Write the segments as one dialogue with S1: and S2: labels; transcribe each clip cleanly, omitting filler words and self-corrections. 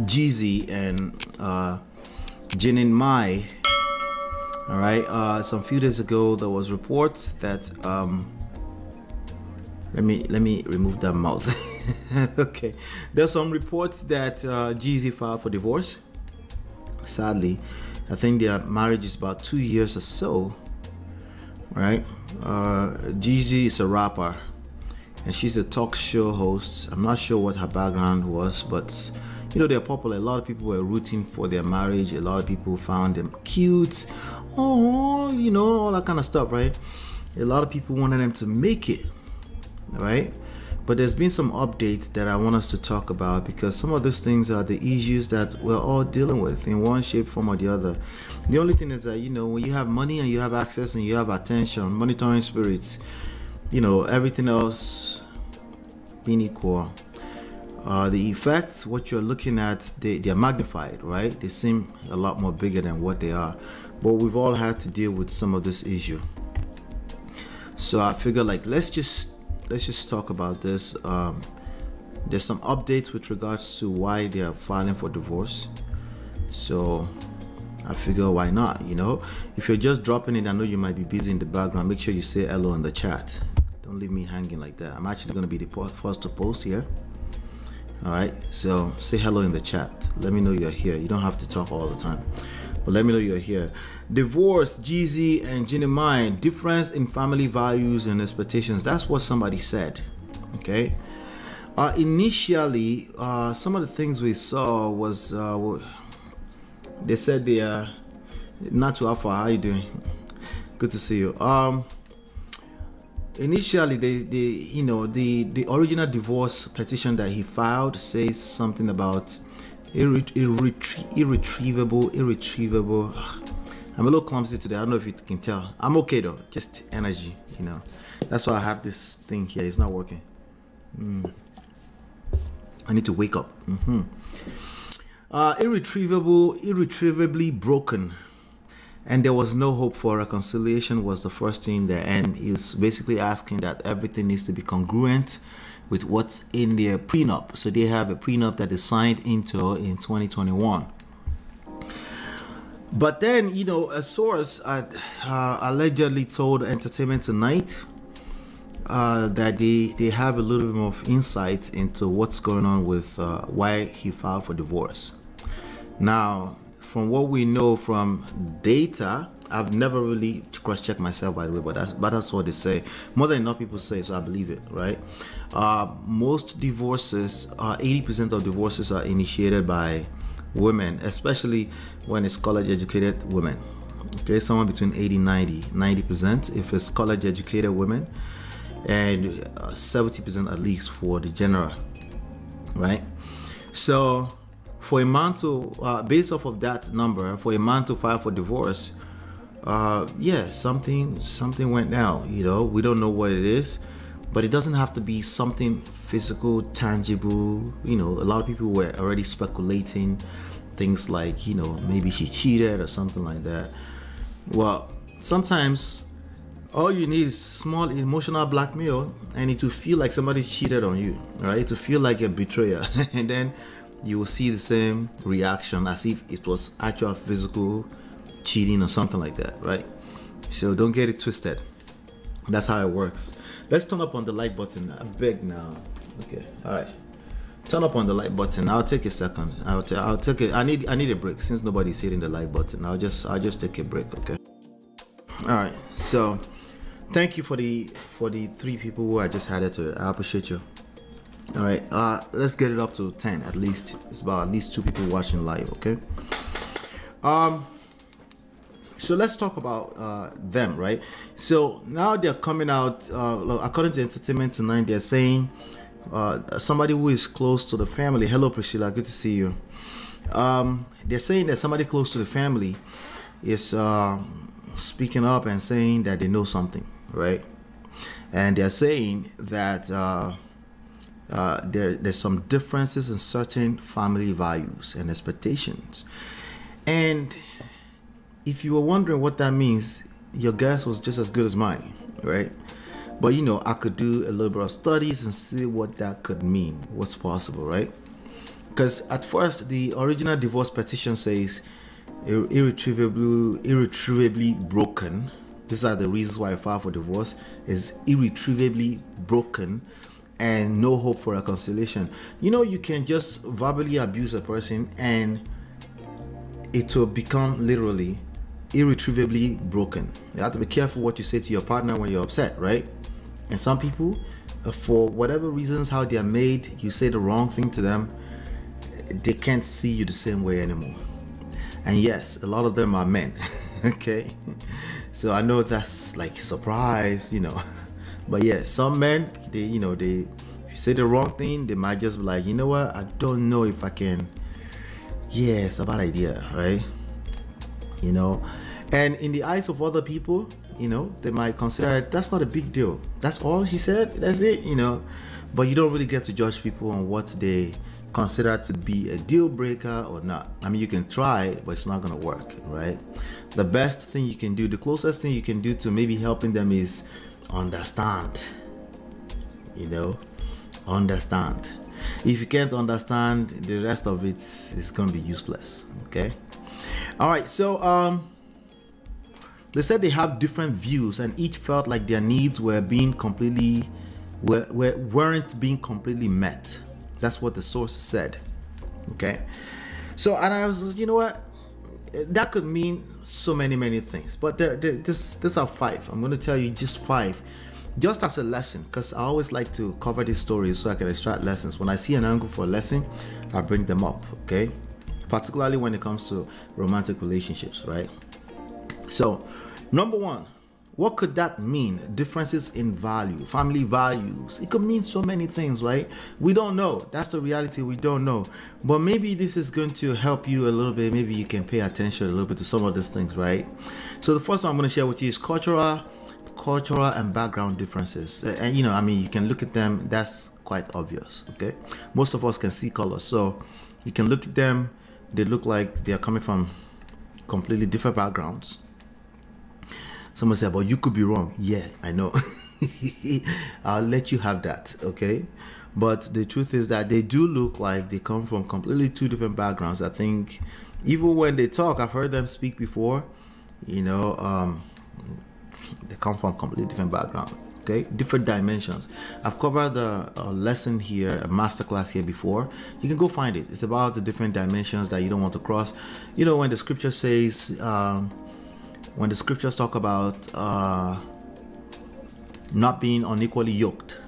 S1: Jeezy and Jeanine. All right. Some few days ago, there was reports that let me remove that mouth. Okay, there's some reports that Jeezy filed for divorce. Sadly, I think their marriage is about 2 years or so. Right? Jeezy is a rapper, and she's a talk show host. I'm not sure what her background was, but you know, they're popular. A lot of people were rooting for their marriage. A lot of people found them cute. Oh, you know, all that kind of stuff, right? A lot of people wanted them to make it, right? But there's been some updates that I want us to talk about, because some of these things are the issues that we're all dealing with in one shape, form, or the other. The only thing is that, you know, when you have money and you have access and you have attention, monitoring spirits, you know, everything else being equal, the effects, what you're looking at, they're magnified, right? They seem a lot more bigger than what they are. But we've all had to deal with some of this issue. So I figure, like, let's just talk about this. There's some updates with regards to why they are filing for divorce. So I figure, why not? You know, if you're just dropping it, I know you might be busy in the background. Make sure you say hello in the chat. Don't leave me hanging like that. I'm actually going to be the first to post here. All right, so say hello in the chat. Let me know you're here. You don't have to talk all the time, but let me know you're here. Divorce, Jeezy and Jeanine, difference in family values and expectations. That's what somebody said. Okay. Initially, some of the things we saw was they said they are not too far. How you doing? Good to see you. Initially, you know, the original divorce petition that he filed says something about irretrievable. I'm a little clumsy today. I don't know if you can tell. I'm okay though. Just energy, you know. That's why I have this thing here. It's not working. I need to wake up. Irretrievably broken. And there was no hope for reconciliation was the first thing there. And he's basically asking that everything needs to be congruent with what's in their prenup. So they have a prenup that is signed into in 2021. But then, you know, a source allegedly told Entertainment Tonight that they have a little bit more insight into what's going on with why he filed for divorce. Now, from what we know from data, I've never really cross-checked myself, by the way, but that's what they say. More than enough people say, so I believe it, right? Most divorces, 80% of divorces are initiated by women, especially when it's college-educated women. Okay, somewhere between 90% if it's college-educated women, and 70% at least for the general, right? So for a man to, based off of that number, for a man to file for divorce, yeah, something went down. You know, we don't know what it is, but it doesn't have to be something physical, tangible. You know, a lot of people were already speculating things like, you know, maybe she cheated or something like that. Well, sometimes all you need is small emotional blackmail, and it will feel like somebody cheated on you, right? It will feel like a betrayer, and then you will see the same reaction as if it was actual physical cheating or something like that, right? So don't get it twisted. That's how it works. Let's turn up on the like button. I beg now. Okay, all right. Turn up on the like button. I'll take a second. I'll take it. I need a break since nobody's hitting the like button. I'll just take a break. Okay. All right. So thank you for the 3 people who I just added to it. I appreciate you. All right, let's get it up to 10 at least. It's about at least 2 people watching live. Okay. So let's talk about them, right? So now they're coming out, according to Entertainment Tonight, they're saying somebody who is close to the family. Hello, Priscilla, good to see you. They're saying that somebody close to the family is speaking up and saying that they know something, right? And they're saying that there's some differences in certain family values and expectations. And if you were wondering what that means, your guess was just as good as mine, right? But you know, I could do a little bit of studies and see what that could mean, what's possible, right? Because at first, the original divorce petition says irretrievably broken. These are the reasons why I filed for divorce, is irretrievably broken and no hope for reconciliation. You know, you can just verbally abuse a person and it will become literally irretrievably broken. You have to be careful what you say to your partner when you're upset, right? And some people, for whatever reasons, how they are made, you say the wrong thing to them, they can't see you the same way anymore. And yes, a lot of them are men. Okay, so I know that's like a surprise, you know. But yeah, some men, they, you know, they, if you say the wrong thing, they might just be like, you know what, I don't know if I can. Yeah, it's a bad idea, right? You know, and in the eyes of other people, you know, they might consider it, that's not a big deal. That's all she said, that's it, you know. But you don't really get to judge people on what they consider to be a deal breaker or not. I mean, you can try, but it's not going to work, right? The best thing you can do, the closest thing you can do to maybe helping them is understand. You know, understand. If you can't understand, the rest of it is going to be useless. Okay. All right. So they said they have different views, and each felt like their needs were being completely weren't being completely met. That's what the source said. Okay. So, and I was, you know what, that could mean so many things, but these are 5. I'm going to tell you just 5, just as a lesson, because I always like to cover these stories so I can extract lessons. When I see an angle for a lesson, I bring them up. Okay, particularly when it comes to romantic relationships, right? So, number 1, what could that mean? Differences in value, family values. It could mean so many things, right? We don't know. That's the reality. We don't know. But maybe this is going to help you a little bit. Maybe you can pay attention a little bit to some of these things, right? So the first one I'm going to share with you is cultural and background differences. And you know, I mean, you can look at them. That's quite obvious, okay? Most of us can see colors. So you can look at them. They look like they're coming from completely different backgrounds. Someone said, but you could be wrong. Yeah, I know. I'll let you have that, okay? But the truth is that they do look like they come from completely 2 different backgrounds. I think even when they talk, I've heard them speak before, you know, they come from completely different background, okay? Different dimensions. I've covered a lesson here, a masterclass here before. You can go find it. It's about the different dimensions that you don't want to cross. You know, when the scripture says, when the scriptures talk about not being unequally yoked,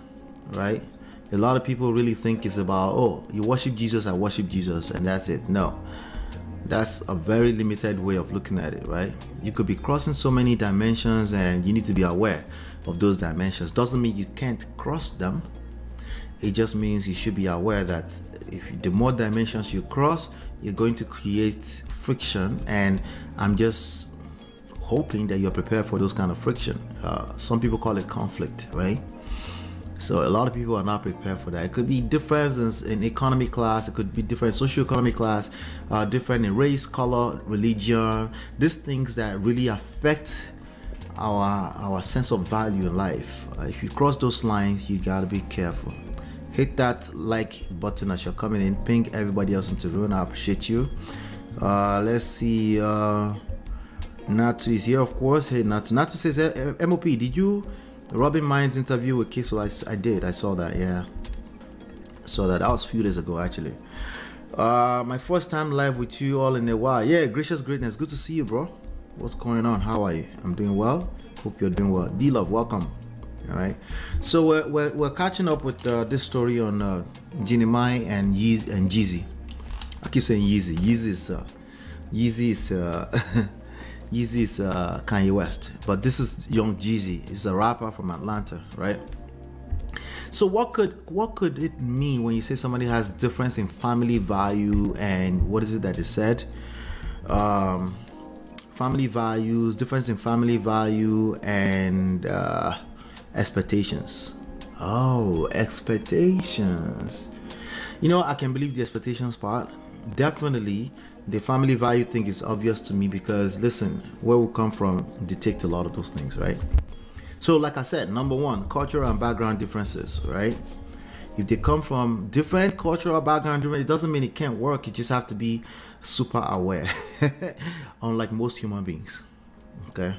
S1: right? A lot of people really think it's about, oh, you worship Jesus, I worship Jesus, and that's it. No, that's a very limited way of looking at it, right? You could be crossing so many dimensions, and you need to be aware of those dimensions. Doesn't mean you can't cross them. It just means you should be aware that if the more dimensions you cross, you're going to create friction, and I'm just hoping that you're prepared for those kind of friction. Some people call it conflict, right? So a lot of people are not prepared for that. It could be differences in economic class, it could be different socioeconomic class, different in race, color, religion, these things that really affect our sense of value in life. If you cross those lines, you gotta be careful. Hit that like button as you're coming in, ping everybody else into the room. I appreciate you. Let's see, Natu is here, of course. Hey, Natu says, MOP, did you Robin Mind's interview with Kiso? I did. I saw that. Yeah, I saw that. That was a few days ago, actually. My first time live with you all in a while. Yeah, gracious greatness. Good to see you, bro. What's going on? How are you? I'm doing well. Hope you're doing well. D-Love, welcome. All right. So we're catching up with this story on Jeanine and Jeezy. I keep saying Yeezy. Yeezy is Yeezy is Kanye West, but this is young Jeezy. He's a rapper from Atlanta, right? So what could it mean when you say somebody has difference in family value, and what is it that they said? Family values, difference in family value, and expectations. Oh, expectations. You know, I can believe the expectations part. Definitely the family value thing is obvious to me, because listen, where we come from dictates a lot of those things, right? So like I said, number 1, cultural and background differences, right? If they come from different cultural background, it doesn't mean it can't work. You just have to be super aware, unlike most human beings. Okay,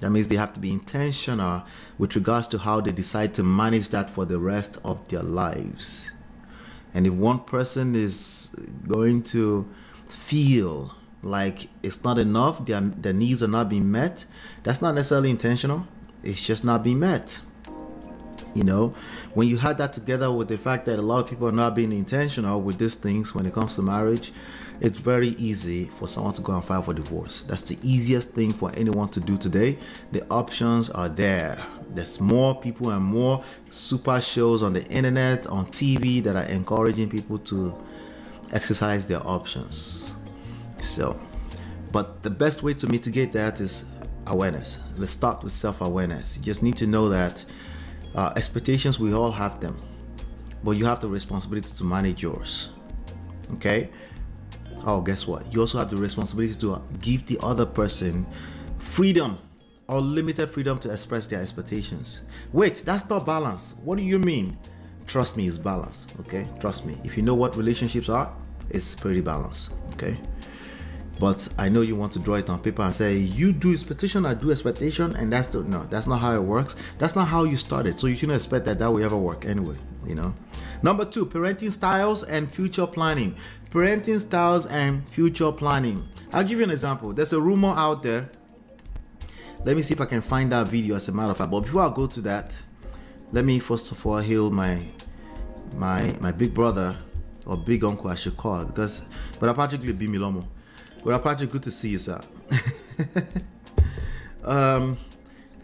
S1: that means they have to be intentional with regards to how they decide to manage that for the rest of their lives. And if one person is going to feel like it's not enough, their needs are not being met, that's not necessarily intentional. It's just not being met. You know, when you had that together with the fact that a lot of people are not being intentional with these things when it comes to marriage, it's very easy for someone to go and file for divorce. That's the easiest thing for anyone to do today. The options are there. There's more people and more super shows on the internet, on TV, that are encouraging people to exercise their options. So, but the best way to mitigate that is awareness. Let's start with self-awareness. You just need to know that expectations, we all have them, but you have the responsibility to manage yours. Okay? Oh, guess what? You also have the responsibility to give the other person freedom or limited freedom to express their expectations. Wait, that's not balance. What do you mean? Trust me, it's balance. Okay? Trust me. If you know what relationships are, it's pretty balanced. Okay? But I know you want to draw it on paper and say, you do expectation, I do expectation, and no, that's not how it works. That's not how you started. So you shouldn't expect that will ever work anyway, you know. Number 2, parenting styles and future planning. Parenting styles and future planning. I'll give you an example. There's a rumor out there. Let me see if I can find that video, as a matter of fact. But before I go to that, let me first of all hail my big brother, or big uncle I should call, because but apparently be Milomo. Well, Patrick, good to see you, sir.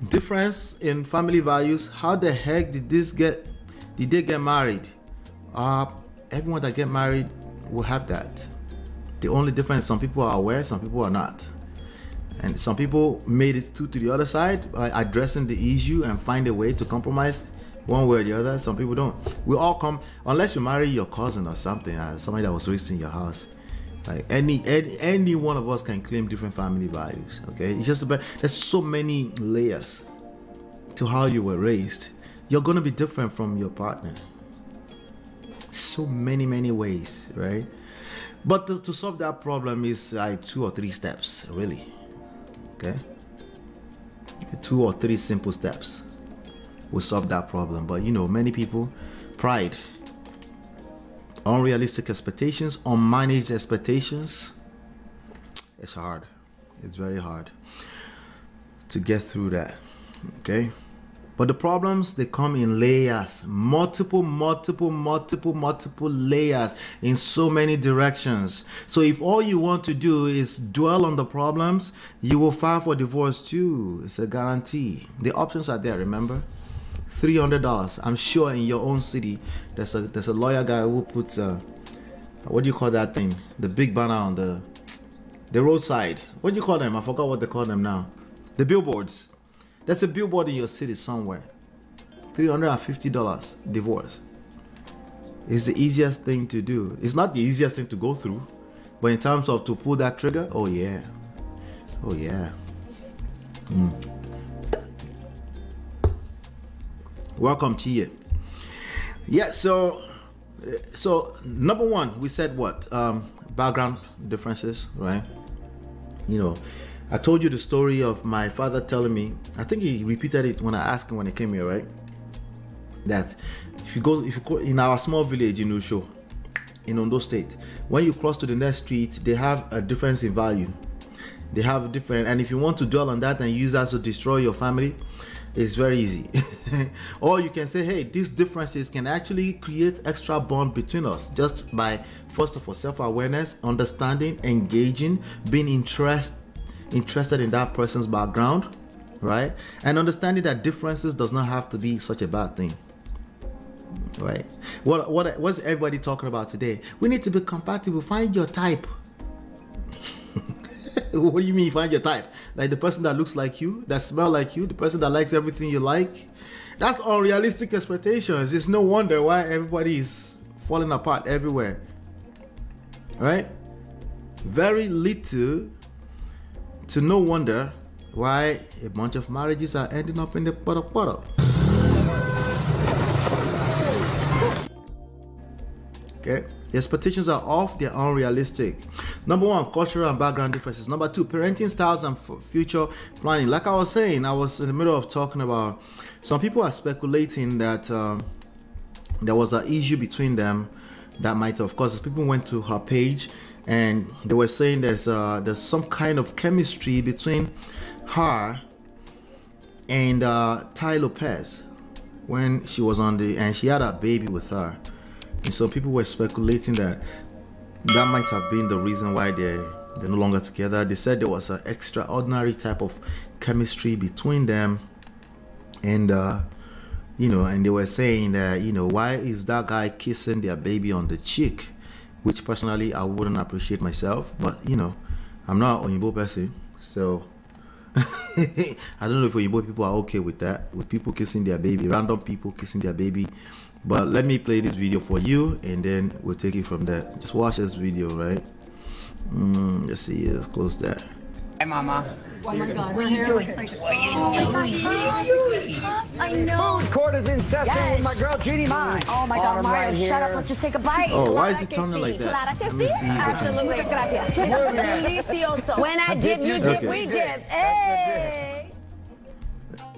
S1: Difference in family values. How the heck did they get married? Everyone that get married will have that. The only difference, some people are aware, some people are not. And some people made it to the other side by addressing the issue and find a way to compromise one way or the other. Some people don't. We all come, unless you marry your cousin or something, somebody that was raised in your house. Like any one of us can claim different family values. Okay, it's just about, there's so many layers to how you were raised. You're gonna be different from your partner. So many ways, right? But to solve that problem is like 2 or 3 steps, really. Okay, 2 or 3 simple steps will solve that problem. But you know, many people, pride, unrealistic expectations, unmanaged expectations. It's hard. It's very hard to get through that. Okay, but the problems, they come in layers, multiple layers in so many directions. So if all you want to do is dwell on the problems, you will file for divorce too. It's a guarantee. The options are there, remember. $300. I'm sure in your own city there's a lawyer guy who puts what do you call that thing, the big banner on the roadside. What do you call them? I forgot what they call them now. The billboards. There's a billboard in your city somewhere. $350 divorce. It's the easiest thing to do. It's not the easiest thing to go through, but in terms of to pull that trigger, oh yeah, Welcome to you. Yeah, so number 1, we said what? Background differences, right? You know, I told you the story of my father telling me, I think he repeated it when I asked him when he came here, right? That if you go in our small village in Usho, in Ondo State, when you cross to the next street, they have a difference in value. They have different, and if you want to dwell on that and use that to destroy your family, it's very easy. Or you can say, hey, these differences can actually create extra bond between us just by, first of all, self-awareness, understanding, engaging, being interested in that person's background, right? And understanding that differences does not have to be such a bad thing, right? What's everybody talking about today? We need to be compatible. Find your type. What do you mean find your type? Like the person that looks like you, that smell like you, the person that likes everything you like? That's unrealistic expectations. It's no wonder why everybody is falling apart everywhere, right? Very little to no wonder why a bunch of marriages are ending up in the puddle. Okay, the expectations are off, they're unrealistic. Number one, cultural and background differences. Number two, parenting styles and future planning. Like I was saying, I was in the middle of talking about, some people are speculating that there was an issue between them that might have caused. People went to her page and they were saying there's some kind of chemistry between her and Ty Lopez when she was on the, and she had a baby with her. And so people were speculating that that might have been the reason why they're no longer together. They said there was an extraordinary type of chemistry between them, and you know, and they were saying that, you know, why is that guy kissing their baby on the cheek, which personally I wouldn't appreciate myself, but you know, I'm not an Oyinbo person, so I don't know if Oyinbo people are okay with that, with people kissing their baby, random people kissing their baby. But let me play this video for you and then we'll take it from there. Just watch this video, right? Let's see, let's close that.
S2: Hi, Mama.
S3: Oh my God.
S2: What are you doing? What are you doing?
S3: I know.
S2: Food court is in session with my girl Jeanine.
S3: Oh my God, Mario,
S2: right
S3: shut up. Let's just take a bite.
S1: Oh, why is it turning like that?
S3: Clara que
S1: Let me
S3: sí.
S1: see if I can-
S3: Absolutely. Muchas gracias. Delicioso. When I dip, you dip,
S1: Okay.
S3: we dip. Hey.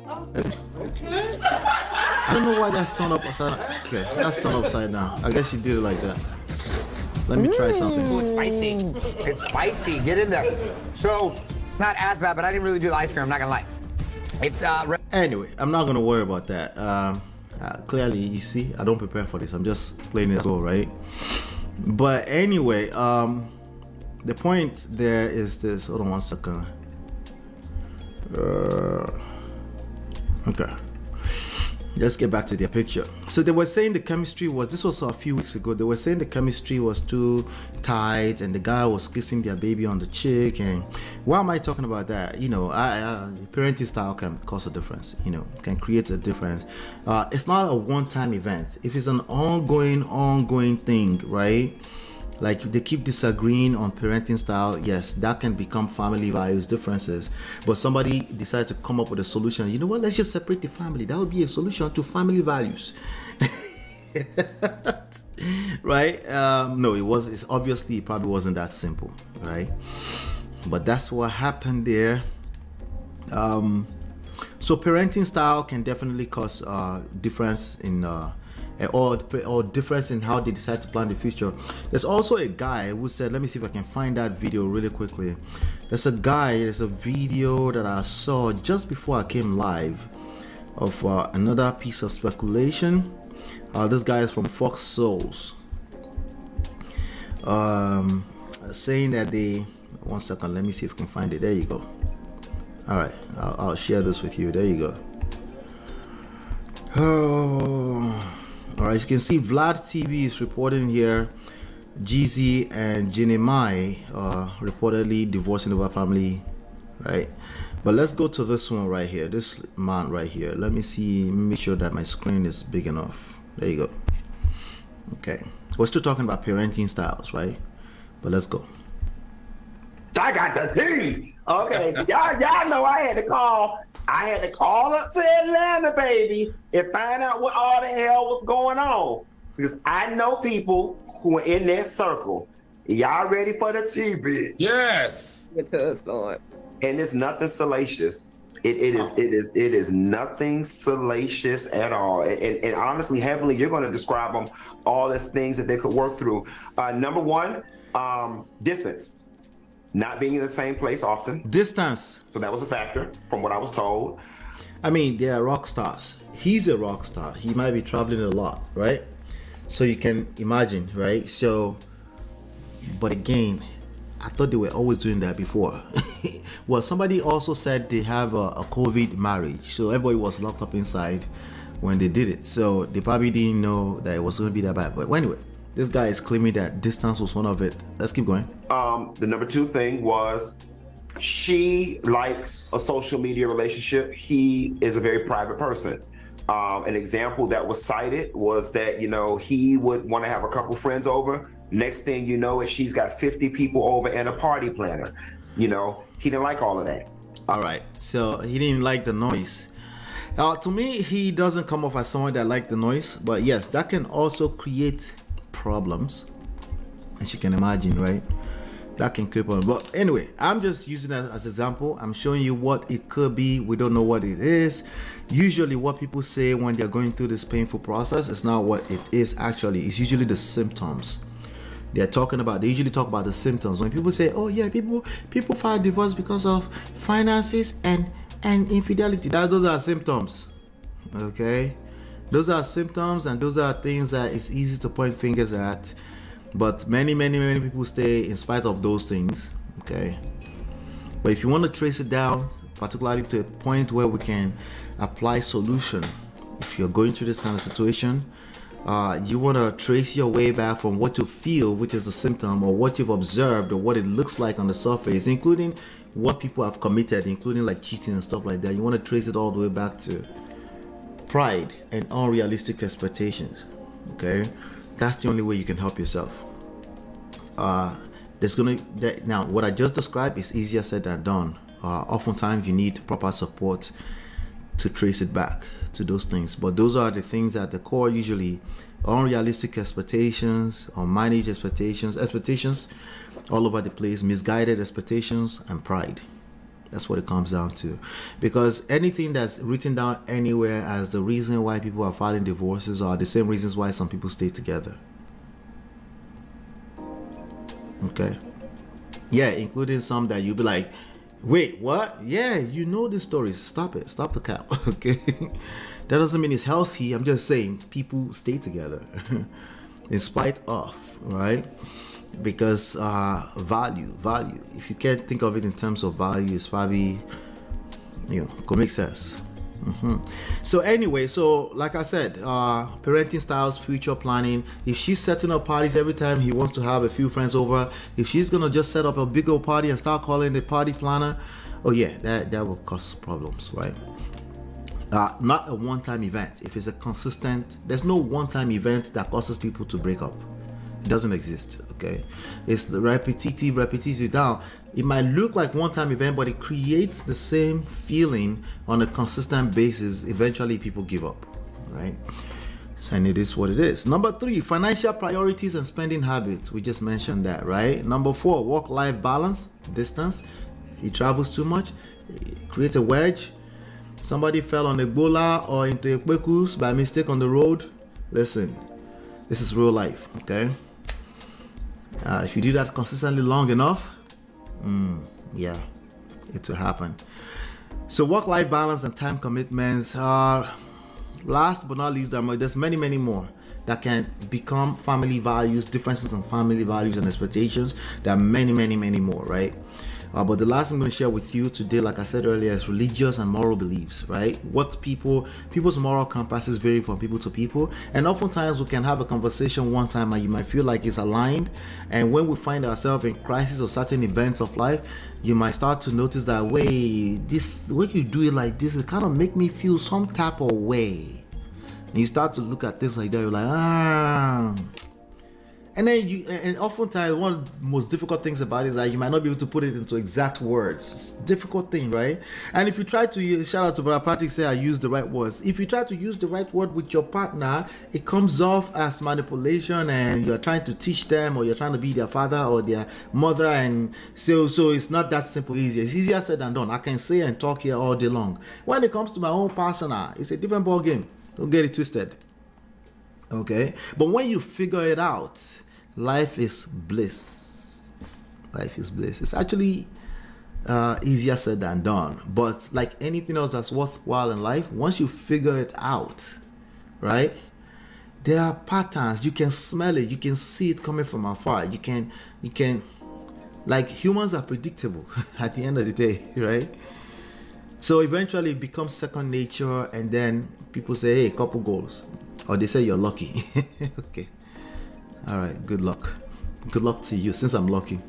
S1: I don't know why that's turned up upside down. Okay, that's turned upside down. I guess she did it like that. Let me try something.
S2: Ooh, it's spicy. It's spicy. Get in there. So, it's not as bad, but I didn't really do the ice cream. I'm not gonna lie. It's
S1: Anyway, I'm not gonna worry about that. Clearly, you see, I don't prepare for this. I'm just playing it go, right? But anyway, the point there is this. Hold on one second. Okay, let's get back to their picture. So they were saying the chemistry was, this was a few weeks ago, they were saying the chemistry was too tight and the guy was kissing their baby on the cheek. And why am I talking about that? You know, parenting style can cause a difference, you know, can create a difference. It's not a one-time event. If it's an ongoing thing, right? Like they keep disagreeing on parenting style, yes, that can become family values differences. But somebody decided to come up with a solution. You know what? Let's just separate the family. That would be a solution to family values. Right? No, it's obviously, it probably wasn't that simple, right? But that's what happened there. So parenting style can definitely cause difference in or difference in how they decide to plan the future. There's also a guy who said, let me see if I can find that video really quickly. There's a video that I saw just before I came live of another piece of speculation. This guy is from Fox Souls, saying that they, one second, let me see if I can find it. There you go. All right, I'll share this with you. There you go. Oh. All right, as you can see, Vlad TV is reporting here Jeezy and Jeanine reportedly divorcing over family, right? But let's go to this one right here, this man right here. Let me see, make sure that my screen is big enough. There you go. Okay, we're still talking about parenting styles, right? But let's go.
S4: I got the tea. Okay, so y'all know I had to call up to Atlanta, baby, and find out what all the hell was going on. Because I know people who are in that circle. Y'all ready for the tea, bitch?
S5: Yes.
S6: Get to us, Lord.
S4: And it's nothing salacious. It is nothing salacious at all. And honestly, Heavenly, you're going to describe them all as things that they could work through. Number one, distance. Not being in the same place often.
S1: Distance.
S4: So that was a factor from what I was told.
S1: I mean, they are rock stars. He's a rock star. He might be traveling a lot, right? So you can imagine, right? So, but again, I thought they were always doing that before. Well, somebody also said they have a COVID marriage. So everybody was locked up inside when they did it. So they probably didn't know that it was going to be that bad. But anyway, this guy is claiming that distance was one of it. Let's keep going.
S4: The number two thing was she likes a social media relationship. He is a very private person. An example that was cited was that, you know, he would want to have a couple friends over. Next thing you know is she's got 50 people over and a party planner. You know, he didn't like all of that.
S1: All right, so he didn't like the noise. To me, he doesn't come off as someone that liked the noise, but yes, that can also create problems, as you can imagine, right? That can creep on. But anyway, I'm just using that as an example. I'm showing you what it could be. We don't know what it is. Usually what people say when they're going through this painful process is not what it is actually. It's usually the symptoms. They usually talk about the symptoms. When people say, oh yeah, people file divorce because of finances and infidelity, those are symptoms. Okay? Those are symptoms, and those are things that it's easy to point fingers at. But many people stay in spite of those things. Okay? But if you want to trace it down, particularly to a point where we can apply solution, if you're going through this kind of situation, you want to trace your way back from what you feel, which is the symptom, or what you've observed, or what it looks like on the surface, including what people have committed, including like cheating and stuff like that. You want to trace it all the way back to pride and unrealistic expectations. Okay, that's the only way you can help yourself. Now what I just described is easier said than done. Oftentimes you need proper support to trace it back to those things, but those are the things at the core. Usually unrealistic expectations, unmanaged expectations all over the place, misguided expectations, and pride. That's what it comes down to. Because anything that's written down anywhere as the reason why people are filing divorces are the same reasons why some people stay together. Okay, yeah, including some that you'll be like, wait, what? Yeah, you know the stories. Stop it. Stop the cap. Okay, that doesn't mean it's healthy. I'm just saying people stay together in spite of, right? Because value. If you can't think of it in terms of value, it's probably, could make sense. So anyway, so like I said, parenting styles, future planning. If she's setting up parties every time he wants to have a few friends over, if she's gonna just set up a big old party and start calling the party planner, oh yeah, that will cause problems, right? Not a one-time event. If it's a consistent, there's no one-time event that causes people to break up. It doesn't exist. Okay, it's the repetitive down. It might look like one-time event, but it creates the same feeling on a consistent basis. Eventually people give up, right? So, and it is what it is. Number 3, financial priorities and spending habits. We just mentioned that, right? Number 4, work-life balance, distance. He travels too much, it creates a wedge. Somebody fell on a bola or into a kwekus by mistake on the road. Listen, this is real life, okay? If you do that consistently long enough, yeah, it will happen. So work-life balance and time commitments are, last but not least, there's many more that can become family values, differences in family values and expectations. There are many more, right? But the last I'm going to share with you today, like I said earlier, is religious and moral beliefs, right? What people's moral compasses vary from people to people. And oftentimes we can have a conversation one time and you might feel like it's aligned. And when we find ourselves in crisis or certain events of life, you might start to notice that, wait, this, when you do it like this, it kind of make me feel some type of way. And you start to look at things like that, you're like, and then and oftentimes one of the most difficult things about it is that you might not be able to put it into exact words. It's a difficult thing, right? And if you try to, shout out to Brother Patrick, say I use the right words. If you try to use the right word with your partner, it comes off as manipulation and you're trying to teach them, or you're trying to be their father or their mother, and so it's not that simple, easy. It's easier said than done. I can say and talk here all day long. When it comes to my own personal, it's a different ball game. Don't get it twisted. Okay? But when you figure it out, life is bliss. Life is bliss. It's actually easier said than done. But like anything else that's worthwhile in life, once you figure it out, right, there are patterns. You can smell it. You can see it coming from afar. You can like, humans are predictable at the end of the day, right? So eventually it becomes second nature, and then people say, hey, couple goals, or they say you're lucky. Okay. All right, good luck to you, since I'm lucky.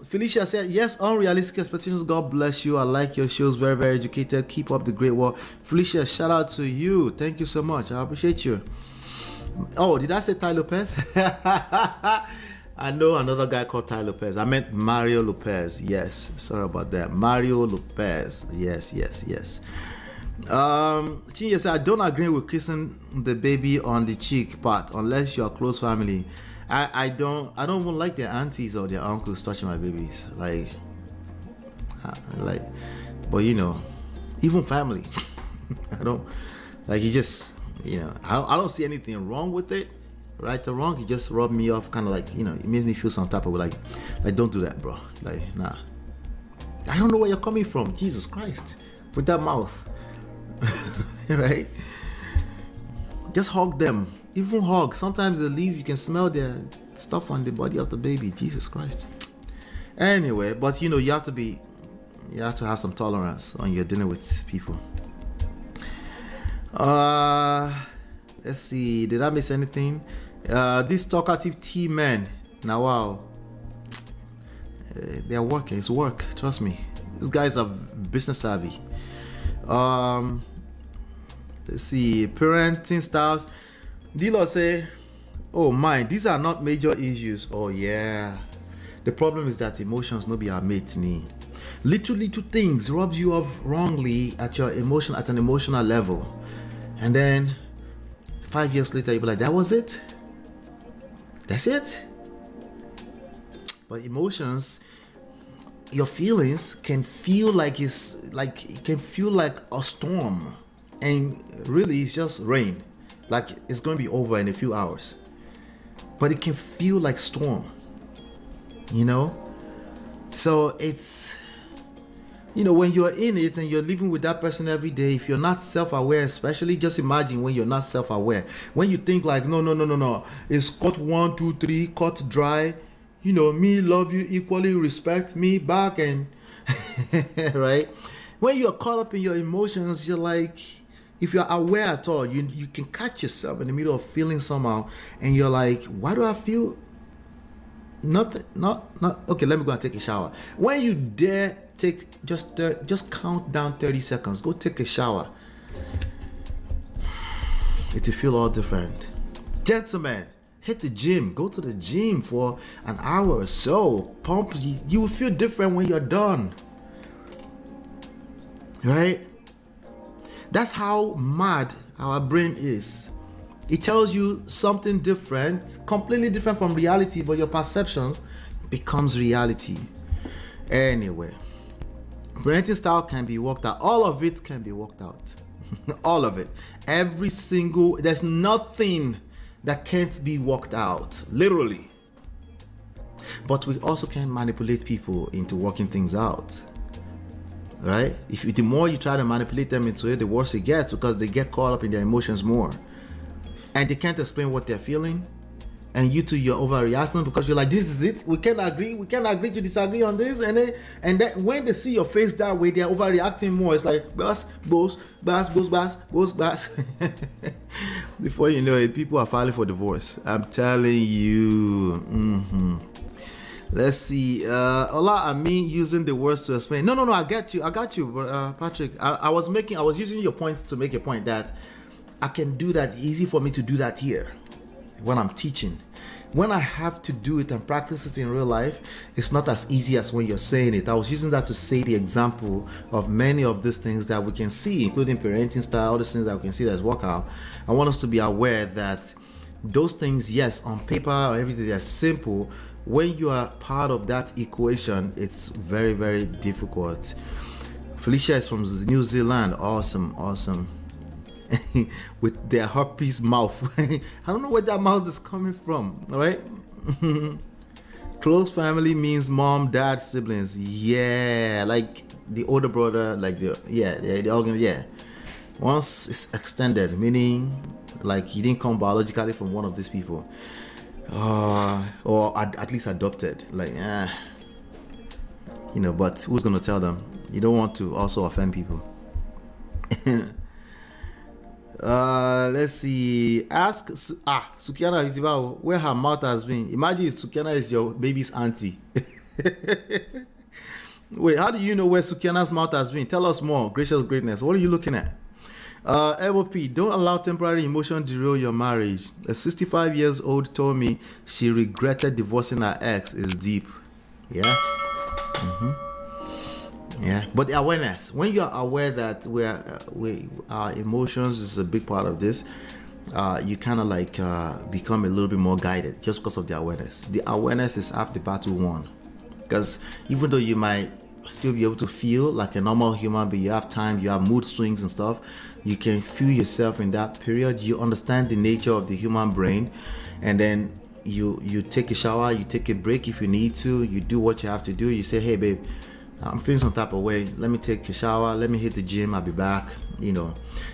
S1: Felicia said, yes, unrealistic expectations. God bless you. I like your shows. Very, very educated. Keep up the great work. Felicia, shout out to you. Thank you so much. I appreciate you. Oh, did I say Ty Lopez? I know another guy called Ty Lopez. I meant Mario Lopez. Yes, sorry about that. Mario Lopez. Yes. Chinye said, I don't agree with kissing the baby on the cheek part unless you're a close family. I don't even like their aunties or their uncles touching my babies. Like, but you know, even family. I don't like, you just, you know, I don't see anything wrong with it, right or wrong. It just rubbed me off, kind of like, you know, it makes me feel some type of like don't do that, bro. Like, nah, I don't know where you're coming from. Jesus Christ, with that mouth. Right? Just hug them. Even hug. Sometimes they leave, you can smell their stuff on the body of the baby. Jesus Christ. Anyway, but you know, you have to have some tolerance when you're dealing with people. Let's see, did I miss anything? These talkative T men, now wow, they're working. It's work, trust me. These guys are business savvy. Let's see, parenting styles. Dilo say, oh my, these are not major issues. Oh yeah, the problem is that emotions no be our mates ni. Little things rubs you off wrongly at an emotional level, and then 5 years later you'll be like, that was it, that's it. But emotions, your feelings can feel like it can feel like a storm, and really it's just rain, like it's going to be over in a few hours, but it can feel like storm, you know. So it's, you know, when you're in it and you're living with that person every day, if you're not self-aware, especially, just imagine when you're not self-aware, when you think like, no, it's cut 1 2 3, cut dry, you know, me love you equally, respect me back, and right? When you're caught up in your emotions, you're like, if you're aware at all, you can catch yourself in the middle of feeling somehow, and you're like, why do I feel nothing? Not okay, let me go and take a shower. When you dare take just count down 30 seconds, go take a shower, it will feel all different. Gentlemen, hit the gym, go to the gym for an hour or so, pump. You will feel different when you're done, right? That's how mad our brain is. It tells you something different, completely different from reality, but your perceptions becomes reality. Anyway, parenting style can be worked out. All of it can be worked out. All of it. Every single, there's nothing that can't be worked out, literally. But we also can manipulate people into working things out, right? If the more you try to manipulate them into it, the worse it gets, because they get caught up in their emotions more, and they can't explain what they're feeling, and you two, you're overreacting because you're like, this is it, we can't agree to disagree on this, and then when they see your face that way, they're overreacting more. It's like boss. Before you know it, people are filing for divorce. I'm telling you. Let's see. I mean, using the words to explain. No, I got you, but Patrick, I was using your point to make a point that I can do that. Easy for me to do that here when I'm teaching. When I have to do it and practice it in real life, it's not as easy as when you're saying it. I was using that to say the example of many of these things that we can see, including parenting style, all these things that we can see that's work out. I want us to be aware that those things, yes, on paper or everything, they're simple. When you are part of that equation, it's very, very difficult. Felicia is from New Zealand. Awesome. With their herpes mouth. I don't know where that mouth is coming from, all right? Close family means mom, dad, siblings. Yeah, like the older brother, like the organ, yeah. Once it's extended, meaning like you didn't come biologically from one of these people, or at least adopted, like you know. But who's gonna tell them? You don't want to also offend people. Let's see. Ask Sukiana Visiba where her mouth has been. Imagine if Sukiana is your baby's auntie. Wait, how do you know where Sukiana's mouth has been? Tell us more. Gracious greatness. What are you looking at? LOP, don't allow temporary emotion derail your marriage. A 65 years old told me she regretted divorcing her ex. Is deep. Yeah. Yeah, but the awareness. When you are aware that our emotions is a big part of this, you kind of like become a little bit more guided just because of the awareness. The awareness is half the battle won. Because even though you might still be able to feel like a normal human being, you have time, you have mood swings and stuff, you can feel yourself in that period. You understand the nature of the human brain, and then you take a shower, you take a break if you need to, you do what you have to do. You say, hey babe, I'm feeling some type of way, let me take a shower, let me hit the gym, I'll be back. You know,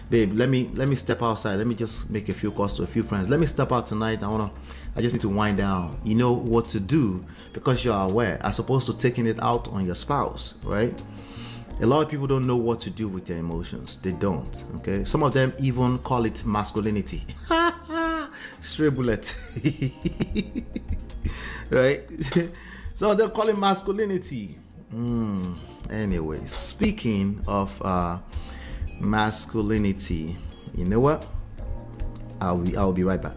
S1: babe, let me step outside, let me just make a few calls to a few friends, let me step out tonight, I just need to wind down. You know what to do because you're aware, as opposed to taking it out on your spouse, right? A lot of people don't know what to do with their emotions. They don't. Okay, some of them even call it masculinity. Stray bullet. Right? So they're calling masculinity. Anyway, speaking of masculinity, you know what? I'll be right back.